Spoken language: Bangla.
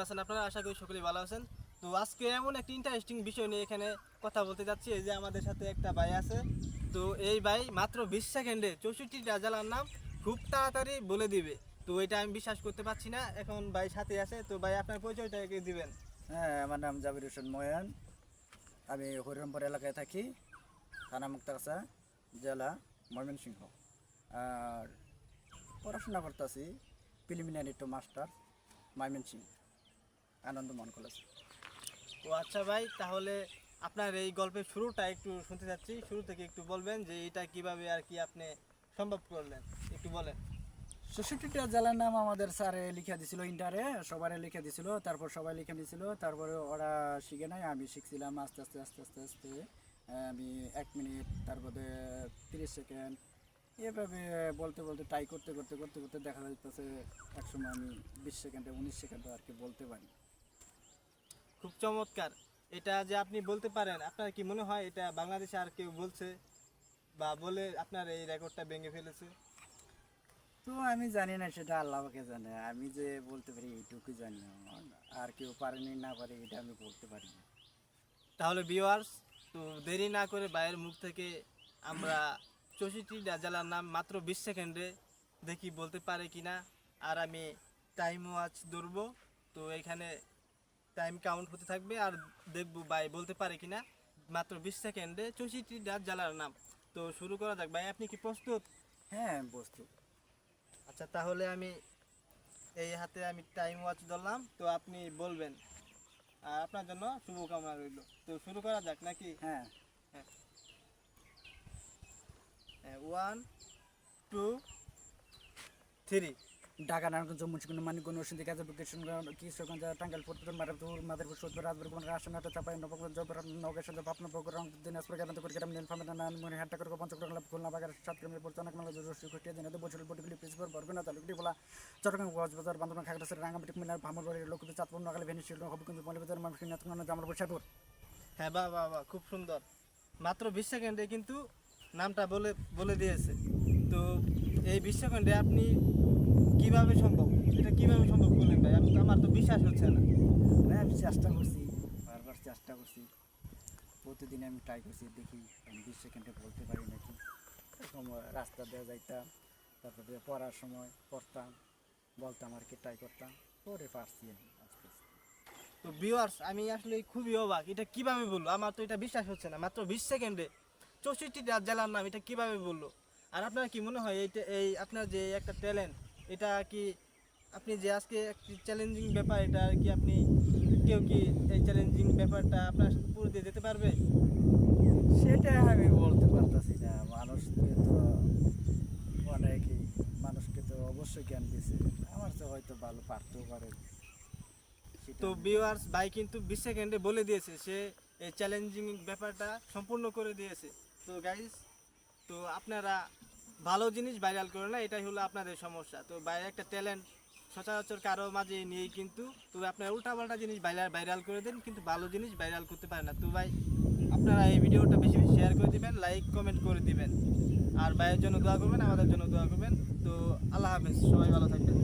আছেন আপনারা, আশা করি সকলেই ভালো আছেন। তো আজকে এমন একটা ইন্টারেস্টিং বিষয় নিয়ে এখানে কথা বলতে যাচ্ছি। এই যে আমাদের সাথে একটা ভাই আছে। তো এই ভাই মাত্র 20 সেকেন্ডে 64টা জেলার নাম খুব তাড়াতাড়ি বলে দিবে। তো এটা আমি বিশ্বাস করতে পারছি না। এখন ভাই সাথে আছে, তো ভাই আপনার পরিচয়টা একটু দিবেন। হ্যাঁ, আমার নাম জাবির হোসেন ময়ান। আমি হরিরামপুর এলাকায় থাকি, থানা মুক্তাগাছা, জেলা ময়মনসিংহ। আর পড়াশোনা করতেছি preliminary to master, Mymensingh Ananda Mohan college. তো আচ্ছা ভাই, তাহলে আপনার এই গল্পের শুরুটা একটু শুনতে চাচ্ছি। শুরু থেকে একটু বলবেন যে এটা কিভাবে আর কি আপনি সম্ভব করলেন, একটু বলেন। 66টা জেলার নাম আমাদের স্যারে লিখে দিছিল, ইন্টারে সবাই লিখে দিছিল, তারপর সবাই লিখে দিয়েছিল। তারপরে ওরা শিখে নাই, আমি শিখছিলাম আস্তে আস্তে আস্তে আস্তে আস্তে। আমি 1 মিনিট, তারপরে 30 সেকেন্ড, এভাবে বলতে বলতে ট্রাই করতে করতে করতে করতে দেখা যাচ্ছে একসময় আমি 20 সেকেন্ডে 19 সেকেন্ডে আর কি বলতে পারি। খুব চমৎকার। এটা যে আপনি বলতে পারেন, আপনার কি মনে হয় এটা বাংলাদেশে আর কেউ বলছে বা বলে আপনার এই রেকর্ডটা ভেঙে ফেলেছে? তো আমি জানি না, সেটা আল্লাহকে জানে। আমি যে বলতে পারি এইটুকু জানি, আর কেউ পারেনি না পারে এটা আমি বলতে পারি না। তাহলে ভিউয়ার্স, তো দেরি না করে ভাইয়ের মুখ থেকে আমরা 64টা জেলার নাম মাত্র 20 সেকেন্ডে দেখি বলতে পারে কিনা। আর আমি টাইম ওয়াচ ধরবো, তো এখানে টাইম কাউন্ট হতে থাকবে আর দেখবো ভাই বলতে পারে কিনা মাত্র 20 সেকেন্ডে 64টা জেলার নাম। তো শুরু করা যাক। ভাই আপনি কি প্রস্তুত? হ্যাঁ, বস্তু। আচ্ছা, তাহলে আমি এই হাতে আমি টাইম ওয়াচ ধরলাম, তো আপনি বলবেন। আর আপনার জন্য শুভকামনা রইল। তো শুরু করা যাক নাকি? হ্যাঁ, হ্যাঁ, 1 2 3। ঢাকা, নারায়ণগঞ্জ, মুন্সিগঞ্জ, মানিকগঞ্জ, নরসিংদী, গাজীপুর, কিশোরগঞ্জ, মাদারীপুর, ফতুল্লা, মাদারীপুর, সৈয়দপুর, রাজবাড়ী, রাজশাহী, চাঁপাই, নবাবগঞ্জ, জয়পুরহাট, নওগাঁ, পাবনা, বগুড়া, দিনাজপুর, গাজীপুর, কুড়িগ্রাম, নীলফামারী, নারায়ণগঞ্জ, হাটহাজারী, পঞ্চগড়, খুলনা, বাগেরহাট, সাতক্ষীরা, মিরপুর, চন্দ্রকোনা, যশোর, কুষ্টিয়া, ঝিনাইদহ, বরিশাল, পটুয়াখালী, পিরোজপুর, বরগুনা, তালুকটি, ভোলা, চট্টগ্রাম, কক্সবাজার, বান্দরবান, খাগড়াছড়ি, রাঙ্গামাটি, কুমিল্লা, ভ্রমণবাড়ি, লক্ষ্মীপুর, চাঁদপুর, নোয়াখালী, ফেনী, শিলং, হবিগঞ্জ, মৌলভীবাজার, ময়মনসিংহ, নেত্রকোনা, জামালপুর, শেরপুর। হ্যাঁ, বাহ বাহ বাহ, খুব সুন্দর। মাত্র 20 সেকেন্ডে কিন্তু নামটা বলে বলে দিয়েছে। তো এই 20 সেকেন্ডে আপনি কিভাবে সম্ভব, এটা কিভাবে সম্ভব করলেন ভাই? আমার তো বিশ্বাস হচ্ছে না। হ্যাঁ, আমি চেষ্টা করছি, বারবার চেষ্টা করছি, প্রতিদিন আমি ট্রাই করছি, দেখি আমি 20 সেকেন্ডে বলতে পারি নাকি। এরকম রাস্তা দিয়ে যাইতাম, তারপরে পড়ার সময় পড়তাম, বলতাম আর কি, ট্রাই করতাম, পরে পারছি আমি আস্তে আস্তে। তো ভিউয়ার্স, আমি আসলে খুবই অবাক, এটা কিভাবে বললো? আমার তো এটা বিশ্বাস হচ্ছে না। মাত্র 20 সেকেন্ডে 64টা জেলার নাম এটা কিভাবে বললো? আর আপনার কি মনে হয় এইটা, এই আপনার যে একটা ট্যালেন্ট, এটা কি আপনি যে আজকে একটি চ্যালেঞ্জিং ব্যাপার, এটা আর কি আপনি কেউ কি এই চ্যালেঞ্জিং ব্যাপারটা আপনার সাথে পুরো দিয়ে যেতে পারবে? সেটা আমি বলতে পারতাছি না। মানুষকে তো অনেকেই, মানুষকে তো অবশ্যই জ্ঞান দিছে, আমার তো হয়তো ভালো পারতেও পারে। সেটা তো আমি ভিউয়ার্স, ভাই কিন্তু 20 সেকেন্ডে বলে দিয়েছে, সে এই চ্যালেঞ্জিং ব্যাপারটা সম্পূর্ণ করে দিয়েছে। তো গাইস, তো আপনারা ভালো জিনিস ভাইরাল করে না, এটাই হলো আপনাদের সমস্যা। তো বাইরে একটা ট্যালেন্ট সচরাচর কারো মাঝে নিয়েই কিন্তু, তবে আপনারা উল্টাপাল্টা জিনিস ভাইরাল করে দেন, কিন্তু ভালো জিনিস ভাইরাল করতে পারেন না। তো ভাই, আপনারা এই ভিডিওটা বেশি বেশি শেয়ার করে দিবেন, লাইক কমেন্ট করে দিবেন, আর ভাইয়ের জন্য দোয়া করবেন, আমাদের জন্য দোয়া করবেন। তো আল্লাহ হাফেজ, সবাই ভালো থাকবেন।